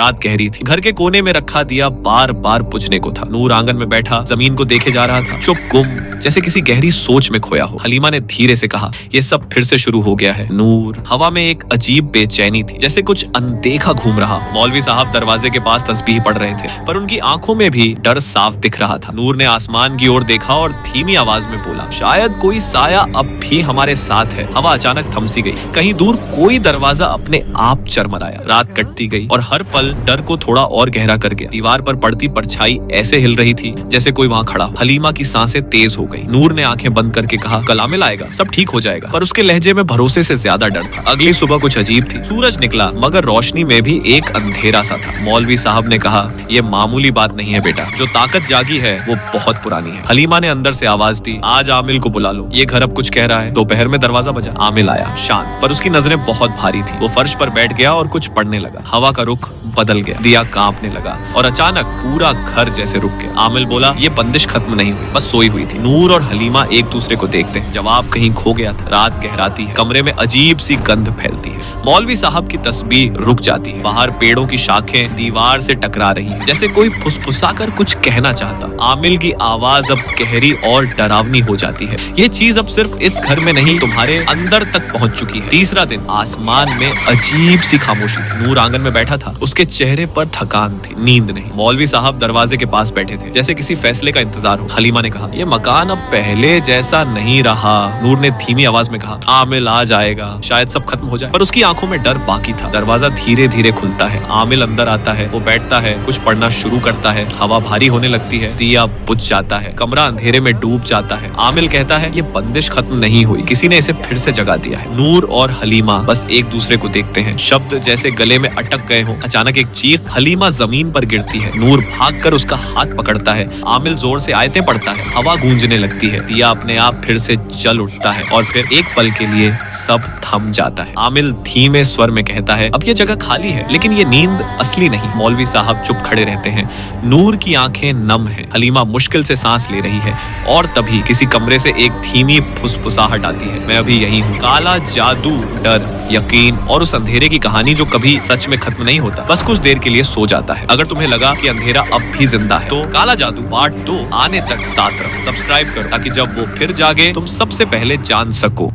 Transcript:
रात गहरी थी। घर के कोने में रखा दिया बार बार बुझने को था। नूर आंगन में बैठा जमीन को देखे जा रहा था, चुप गुम, जैसे किसी गहरी सोच में खोया हो। हलीमा ने धीरे से कहा, ये सब फिर से शुरू हो गया है। नूर, हवा में एक अजीब बेचैनी थी, जैसे कुछ अनदेखा घूम रहा। मौलवी साहब दरवाजे के पास तस्बीह पढ़ रहे थे, पर उनकी आंखों में भी डर साफ दिख रहा था। नूर ने आसमान की ओर देखा और धीमी आवाज में बोला, शायद कोई साया अब भी हमारे साथ है। हवा अचानक थमसी गई। कहीं दूर कोई दरवाजा अपने आप चरमराया। रात कटती गई और हर पल डर को थोड़ा और गहरा कर गया। दीवार पर पड़ती परछाई ऐसे हिल रही थी जैसे कोई वहाँ खड़ा। हलीमा की सांसें तेज हो गई। नूर ने आंखें बंद करके कहा, कल आमिल आएगा, सब ठीक हो जाएगा। पर उसके लहजे में भरोसे से ज्यादा डर था। अगली सुबह कुछ अजीब थी। सूरज निकला, मगर रोशनी में भी एक अंधेरा सा था। मौलवी साहब ने कहा, ये मामूली बात नहीं है बेटा, जो ताकत जागी है वो बहुत पुरानी है। हलीमा ने अंदर से आवाज दी, आज आमिल को बुला लो, ये घर अब कुछ कह रहा है। दोपहर में दरवाजा बजा। आमिल आया, शांत, पर उसकी नजरें बहुत भारी थी। वो फर्श पर बैठ गया और कुछ पढ़ने लगा। हवा का रुख बदल गया, दिया कांपने लगा और अचानक पूरा घर जैसे रुक गया। आमिल बोला, ये बंदिश खत्म नहीं हुई, बस सोई हुई थी। नूर और हलीमा एक दूसरे को देखते हैं। जवाब कहीं खो गया था। रात गहराती है, कमरे में अजीब सी गंध फैलती है। मौलवी साहब की तस्बीह रुक जाती है। बाहर पेड़ों की शाखें दीवार से टकरा रही है, जैसे कोई फुसफुसा कर कुछ कहना चाहता। आमिल की आवाज अब गहरी और डरावनी हो जाती है। ये चीज अब सिर्फ इस घर में नहीं, तुम्हारे अंदर तक पहुंच चुकी है। तीसरा दिन, आसमान में अजीब सी खामोशी थी। नूर आंगन में बैठा था, उसके चेहरे पर थकान थी, नींद नहीं। मौलवी साहब दरवाजे के पास बैठे थे, जैसे किसी फैसले का इंतजार हो। हलीमा ने कहा, ये मकान अब पहले जैसा नहीं रहा। नूर ने धीमी आवाज में कहा, आमिल आ जाएगा, शायद सब खत्म हो जाए। पर उसकी आंखों में डर बाकी था। दरवाजा धीरे धीरे खुलता है। आमिल अंदर आता है। वो बैठता है, कुछ पढ़ना शुरू करता है। हवा भारी होने लगती है। दिया बुझ जाता है। कमरा अंधेरे में डूब जाता है। आमिल कहता है, ये बंदिश खत्म नहीं हुई, किसी ने इसे फिर से जगा दिया है। नूर और हलीमा बस एक दूसरे को देखते हैं, शब्द जैसे गले में अटक गए हो। अचानक एक चीख, हलीमा जमीन पर गिरती है। नूर भागकर उसका हाथ पकड़ता है। आमिल जोर से आयतें पढ़ता है। हवा गूंजने लगती है। दिया अपने आप फिर से जल उठता है और फिर एक पल के लिए सब थम जाता है। आमिल धीमे स्वर में कहता है, अब ये जगह खाली है, लेकिन ये नींद असली नहीं। मौलवी साहब चुप खड़े रहते हैं। नूर की आंखें नम हैं। हलीमा मुश्किल से सांस ले रही है और तभी किसी कमरे से एक धीमी फुसफुसाहट आती है, मैं अभी यही हूँ। काला जादू, डर, यकीन और उस अंधेरे की कहानी जो कभी सच में खत्म नहीं होता, बस कुछ देर के लिए सो जाता है। अगर तुम्हें लगा कि अंधेरा अब भी जिंदा है तो काला जादू पार्ट 2 आने तक साथ रहो। सब्सक्राइब करो ताकि जब वो फिर जागे तुम सबसे पहले जान सको।